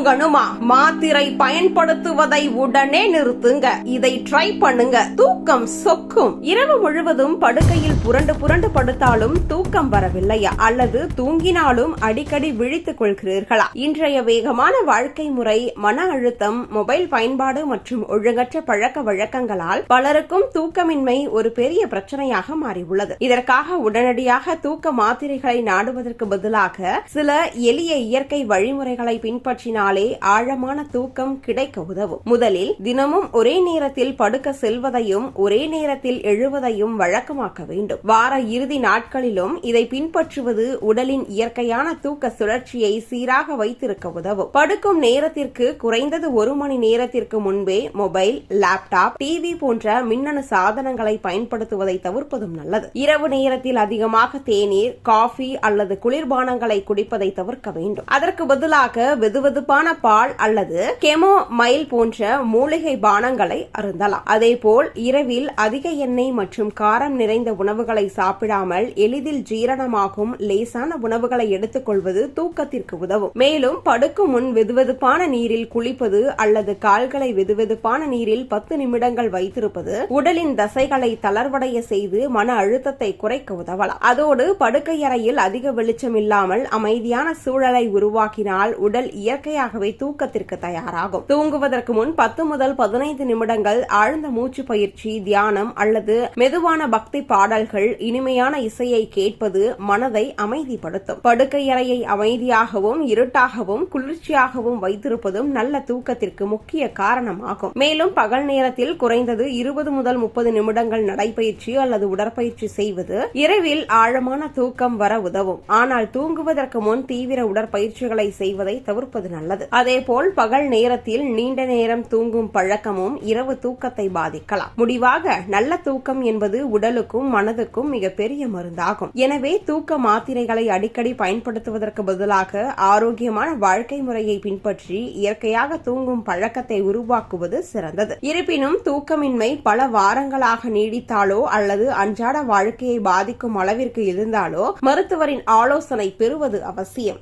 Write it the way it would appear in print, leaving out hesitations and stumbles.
தூங்கணுமா? மாத்திரை பயன்படுத்துவதை உடனே நிறுத்துங்க. இதை ட்ரை பண்ணுங்க. தூக்கம் சொக்கும். இரவு முழுவதும் படுக்கையில் புரண்டு புரண்டு படுத்தாலும் தூக்கம் வரவில்லையா? அல்லது தூங்கினாலும் அடிக்கடி விழித்துக் கொள்கிறீர்களா? இன்றைய வேகமான வாழ்க்கை முறை, மன அழுத்தம், மொபைல் பயன்பாடு மற்றும் ஒழுங்கற்ற பழக்க வழக்கங்களால் பலருக்கும் தூக்கமின்மை ஒரு பெரிய பிரச்சனையாக மாறியுள்ளது. இதற்காக உடனடியாக தூக்க மாத்திரைகளை நாடுவதற்கு பதிலாக சில எளிய இயற்கை வழிமுறைகளை பின்பற்றினாலே ஆழமான தூக்கம் கிடைக்க உதவும். முதலில் தினமும் ஒரே நேரத்தில் படுக்க செல்வதையும் ஒரே நேரத்தில் எழுவதையும் வழக்கமாக்க வேண்டும். வார இறுதி நாட்களிலும் இதை பின்பற்றுவது உடலின் இயற்கையான தூக்க சுழற்சியை சீராக வைத்திருக்க உதவும். படுக்கும் நேரத்திற்கு குறைந்தது 1 மணி நேரத்திற்கு முன்பே மொபைல், லேப்டாப், டிவி போன்ற மின்னணு சாதனங்களை பயன்படுத்துவதை தவிர்ப்பதும் நல்லது. இரவு நேரத்தில் அதிகமாக தேநீர், காஃபி அல்லது குளிர்பானங்களை குடிப்பதை தவிர்க்க வேண்டும். அதற்கு பதிலாக வெதுவெதுப்பான பால் அல்லது கெமோமைல் போன்ற மூலிகை பானங்களை அருந்தலாம். அதேபோல் இரவில் அதிக எண்ணெய் மற்றும் காரம் நிறைந்த உணவுகளை சாப்பிடாமல் எளிதில் ஜீரணமாகும் லேசான உணவுகளை எடுத்துக் கொள்வது தூக்கத்திற்கு உதவும். மேலும் படுக்கும் முன் வெதுவெதுப்பான நீரில் குளிப்பது அல்லது கால்களை வெதுவெதுப்பான நீரில் 10 நிமிடங்கள் வைத்திருப்பது உடலின் தசைகளை தளர்வடைய செய்து மன அழுத்தத்தை குறைக்க உதவலாம். அதோடு படுக்கையறையில் அதிக வெளிச்சம் இல்லாமல் அமைதியான சூழலை உருவாக்கினால் உடல் இயற்கையாகவே தூக்கத்திற்கு தயாராகும். தூங்குவதற்கு முன் 10 முதல் 15 நிமிடங்கள் ஆழ்ந்த மூச்சு பயிற்சி, தியானம் அல்லது மெதுவான பக்தி பாடல்கள், இனிமையான இசையை கேட்பது மனதை அமைதிப்படுத்தும். படுக்கையறையை அமைதியாகவும் இருட்டாகவும் குளிர்ச்சியாகவும் வைத்திருப்பதும் நல்ல தூக்கத்திற்கு முக்கிய காரணமாகும். மேலும் பகல் நேரத்தில் குறைந்தது 20 முதல் 30 நிமிடங்கள் நடைபயிற்சி அல்லது உடற்பயிற்சி செய்வது இரவில் ஆழமான தூக்கம் வர உதவும். ஆனால் தூங்குவதற்கு முன் தீவிர உடற்பயிற்சிகளை செய்வதை தவிர்ப்பது நல்லது. அதேபோல் பகல் நேரத்தில் நீண்ட நேரம் தூங்கும் பழக்கமும் இரவு தூக்கத்தை பாதிக்கலாம். முடிவாக, நல்ல தூக்கம் என்பது உடலுக்கும் மனதுக்கும் மிகப்பெரிய மருந்தாகும். எனவே தூக்க மாத்திரைகளை அடிக்கடி பயன்படுத்துவதற்கு பதிலாக ஆரோக்கியமான வாழ்க்கை முறையை பின்பற்றி இயற்கையாக தூங்கும் பழக்கத்தை உருவாக்குவது சிறந்தது. இருப்பினும் தூக்கமின்மை பல வாரங்களாக நீடித்தாலோ அல்லது அன்றாட வாழ்க்கையை பாதிக்கும் அளவிற்கு இருந்தாலோ மருத்துவரின் ஆலோசனை பெறுவது அவசியம்.